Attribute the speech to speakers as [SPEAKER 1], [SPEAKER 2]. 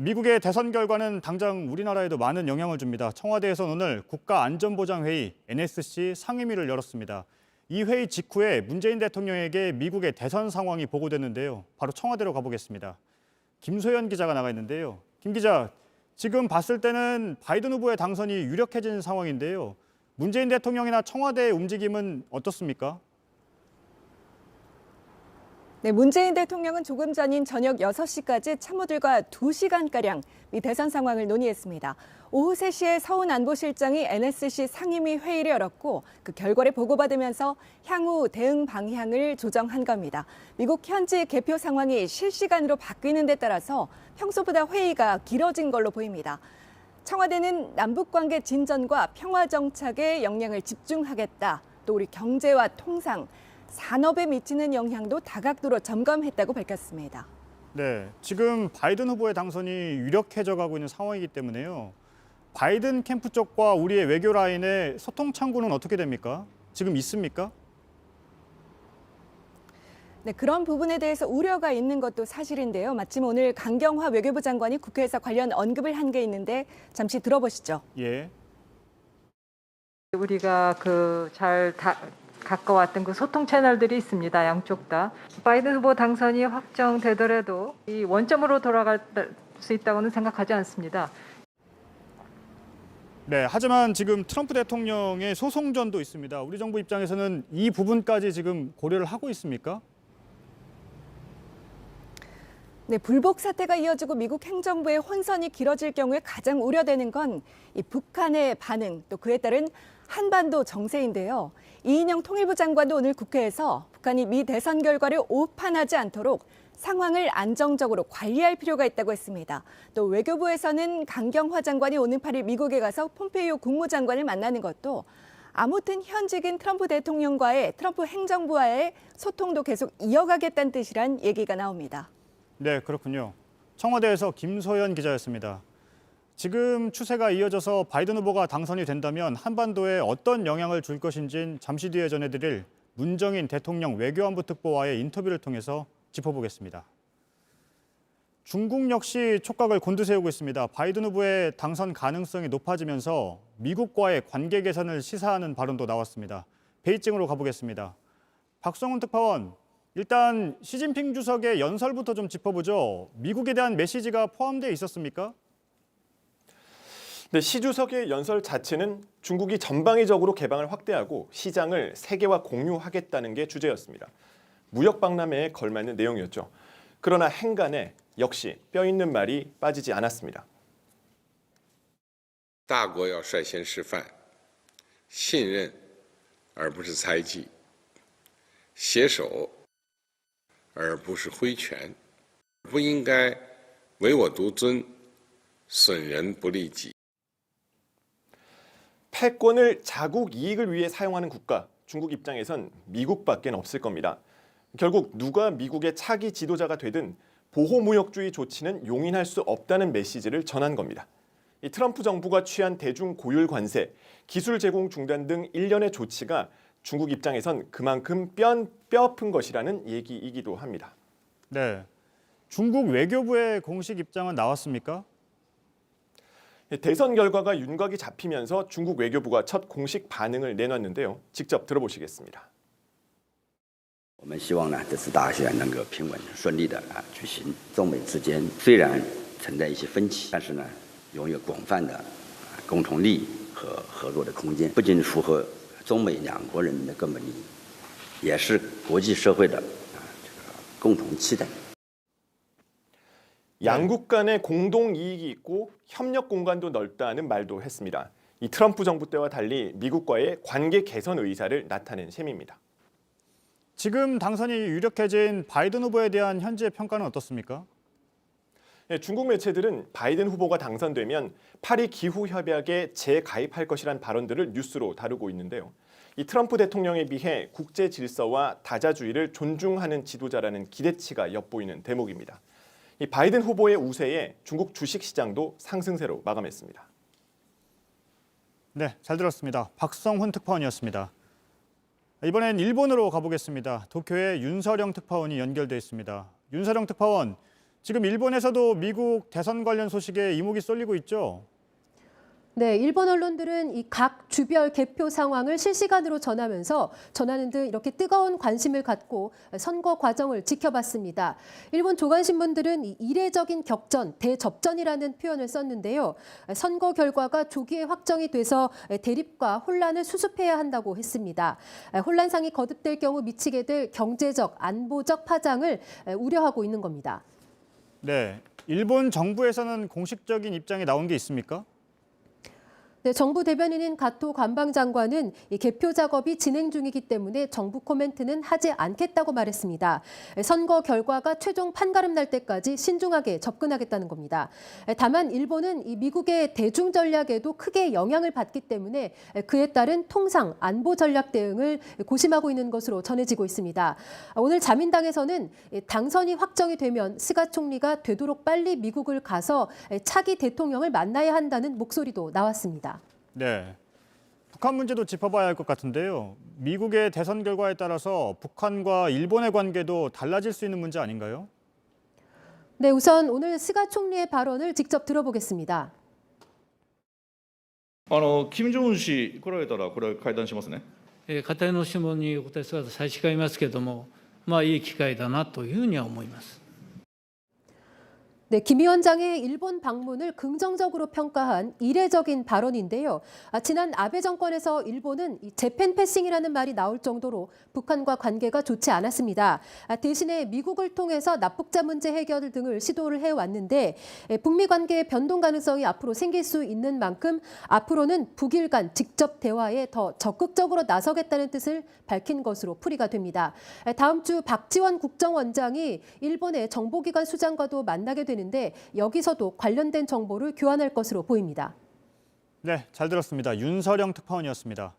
[SPEAKER 1] 미국의 대선 결과는 당장 우리나라에도 많은 영향을 줍니다. 청와대에서는 오늘 국가안전보장회의 NSC 상임위를 열었습니다. 이 회의 직후에 문재인 대통령에게 미국의 대선 상황이 보고됐는데요. 바로 청와대로 가보겠습니다. 김소연 기자가 나가 있는데요. 김 기자, 지금 봤을 때는 바이든 후보의 당선이 유력해진 상황인데요. 문재인 대통령이나 청와대의 움직임은 어떻습니까?
[SPEAKER 2] 네, 문재인 대통령은 조금 전인 저녁 6시까지 참모들과 2시간가량 미 대선 상황을 논의했습니다. 오후 3시에 서훈 안보실장이 NSC 상임위 회의를 열었고 그 결과를 보고받으면서 향후 대응 방향을 조정한 겁니다. 미국 현지 개표 상황이 실시간으로 바뀌는 데 따라서 평소보다 회의가 길어진 걸로 보입니다. 청와대는 남북관계 진전과 평화 정착에 역량을 집중하겠다. 또 우리 경제와 통상, 산업에 미치는 영향도 다각도로 점검했다고 밝혔습니다.
[SPEAKER 1] 네, 지금 바이든 후보의 당선이 유력해져 가고 있는 상황이기 때문에요. 바이든 캠프 쪽과 우리의 외교 라인의 소통 창구는 어떻게 됩니까? 지금 있습니까?
[SPEAKER 2] 네, 그런 부분에 대해서 우려가 있는 것도 사실인데요. 마침 오늘 강경화 외교부 장관이 국회에서 관련 언급을 한 게 있는데 잠시 들어보시죠.
[SPEAKER 1] 예.
[SPEAKER 3] 우리가 가까웠던 그 소통 채널들이 있습니다. 양쪽 다. 바이든 후보 당선이 확정되더라도 이 원점으로 돌아갈 수 있다고는 생각하지 않습니다.
[SPEAKER 1] 네, 하지만 지금 트럼프 대통령의 소송전도 있습니다. 우리 정부 입장에서는 이 부분까지 지금 고려를 하고 있습니까?
[SPEAKER 2] 네, 불복 사태가 이어지고 미국 행정부의 혼선이 길어질 경우에 가장 우려되는 건 이 북한의 반응, 또 그에 따른 한반도 정세인데요. 이인영 통일부 장관도 오늘 국회에서 북한이 미 대선 결과를 오판하지 않도록 상황을 안정적으로 관리할 필요가 있다고 했습니다. 또 외교부에서는 강경화 장관이 오는 8일 미국에 가서 폼페이오 국무장관을 만나는 것도 아무튼 현직인 트럼프 대통령과의 트럼프 행정부와의 소통도 계속 이어가겠다는 뜻이란 얘기가 나옵니다.
[SPEAKER 1] 네, 그렇군요. 청와대에서 김소연 기자였습니다. 지금 추세가 이어져서 바이든 후보가 당선이 된다면 한반도에 어떤 영향을 줄 것인지는 잠시 뒤에 전해드릴 문정인 대통령 외교안보 특보와의 인터뷰를 통해서 짚어보겠습니다. 중국 역시 촉각을 곤두세우고 있습니다. 바이든 후보의 당선 가능성이 높아지면서 미국과의 관계 개선을 시사하는 발언도 나왔습니다. 베이징으로 가보겠습니다. 박성훈 특파원, 일단 시진핑 주석의 연설부터 좀 짚어보죠. 미국에 대한 메시지가 포함되어 있었습니까?
[SPEAKER 4] 네, 시 주석의 연설 자체는 중국이 전방위적으로 개방을 확대하고 시장을 세계와 공유하겠다는 게 주제였습니다. 무역 박람회에 걸맞는 내용이었죠. 그러나 행간에 역시 뼈 있는 말이 빠지지 않았습니다.
[SPEAKER 5] 大国要率先示范信任而不是猜忌携手而不是挥拳不应该唯我独尊损人不利己
[SPEAKER 4] 패권을 자국 이익을 위해 사용하는 국가, 중국 입장에선 미국밖에 없을 겁니다. 결국 누가 미국의 차기 지도자가 되든 보호무역주의 조치는 용인할 수 없다는 메시지를 전한 겁니다. 이 트럼프 정부가 취한 대중 고율 관세, 기술 제공 중단 등 일련의 조치가 중국 입장에선 그만큼 뼈아픈 것이라는 얘기이기도 합니다.
[SPEAKER 1] 네, 중국 외교부의 공식 입장은 나왔습니까?
[SPEAKER 4] 대선 결과가 윤곽이 잡히면서 중국 외교부가 첫 공식 반응을 내놨는데요. 직접 들어보시겠습니다.
[SPEAKER 6] 我们希望呢，这次大选能够平稳顺利的举行。中美之间虽然存在一些分歧，但是呢，拥有广泛的共同利益和合作的空间，不仅符合中美两国人民的根本利益，也是国际社会的共同期待。
[SPEAKER 4] 양국 간의 공동 이익이 있고 협력 공간도 넓다는 말도 했습니다. 이 트럼프 정부 때와 달리 미국과의 관계 개선 의사를 나타낸 셈입니다.
[SPEAKER 1] 지금 당선이 유력해진 바이든 후보에 대한 현재 평가는 어떻습니까?
[SPEAKER 4] 네, 중국 매체들은 바이든 후보가 당선되면 파리 기후협약에 재가입할 것이란 발언들을 뉴스로 다루고 있는데요. 이 트럼프 대통령에 비해 국제 질서와 다자주의를 존중하는 지도자라는 기대치가 엿보이는 대목입니다. 이 바이든 후보의 우세에 중국 주식시장도 상승세로 마감했습니다.
[SPEAKER 1] 네, 잘 들었습니다. 박성훈 특파원이었습니다. 이번엔 일본으로 가보겠습니다. 도쿄에 윤서령 특파원이 연결돼 있습니다. 윤서령 특파원, 지금 일본에서도 미국 대선 관련 소식에 이목이 쏠리고 있죠.
[SPEAKER 7] 네, 일본 언론들은 이 각 주별 개표 상황을 실시간으로 전하는 등 이렇게 뜨거운 관심을 갖고 선거 과정을 지켜봤습니다. 일본 조간신문들은 이 이례적인 격전, 대접전이라는 표현을 썼는데요. 선거 결과가 조기에 확정이 돼서 대립과 혼란을 수습해야 한다고 했습니다. 혼란상이 거듭될 경우 미치게 될 경제적, 안보적 파장을 우려하고 있는 겁니다.
[SPEAKER 1] 네, 일본 정부에서는 공식적인 입장이 나온 게 있습니까?
[SPEAKER 7] 네, 정부 대변인인 가토 관방장관은 이 개표 작업이 진행 중이기 때문에 정부 코멘트는 하지 않겠다고 말했습니다. 선거 결과가 최종 판가름 날 때까지 신중하게 접근하겠다는 겁니다. 다만 일본은 이 미국의 대중 전략에도 크게 영향을 받기 때문에 그에 따른 통상 안보 전략 대응을 고심하고 있는 것으로 전해지고 있습니다. 오늘 자민당에서는 당선이 확정이 되면 스가 총리가 되도록 빨리 미국을 가서 차기 대통령을 만나야 한다는 목소리도 나왔습니다.
[SPEAKER 1] 네, 북한 문제도 짚어봐야 할 것 같은데요. 미국의 대선 결과에 따라서 북한과 일본의 관계도 달라질 수 있는 문제 아닌가요?
[SPEAKER 7] 네, 우선 오늘 스가 총리의 발언을 직접 들어보겠습니다.
[SPEAKER 8] 金正恩氏来られたらこれ会談しますね。
[SPEAKER 9] 片の質問にお答えすると差し控えますけれども、いい機会だなというふうには思います。
[SPEAKER 7] 네, 김 위원장의 일본 방문을 긍정적으로 평가한 이례적인 발언인데요. 지난 아베 정권에서 일본은 재팬 패싱이라는 말이 나올 정도로 북한과 관계가 좋지 않았습니다. 대신에 미국을 통해서 납북자 문제 해결 등을 시도를 해왔는데 북미 관계의 변동 가능성이 앞으로 생길 수 있는 만큼 앞으로는 북일 간 직접 대화에 더 적극적으로 나서겠다는 뜻을 밝힌 것으로 풀이가 됩니다. 다음 주 박지원 국정원장이 일본의 정보기관 수장과도 만나게 되는데 여기서도 관련된 정보를 교환할 것으로 보입니다.
[SPEAKER 1] 네, 잘 들었습니다. 윤서령 특파원이었습니다.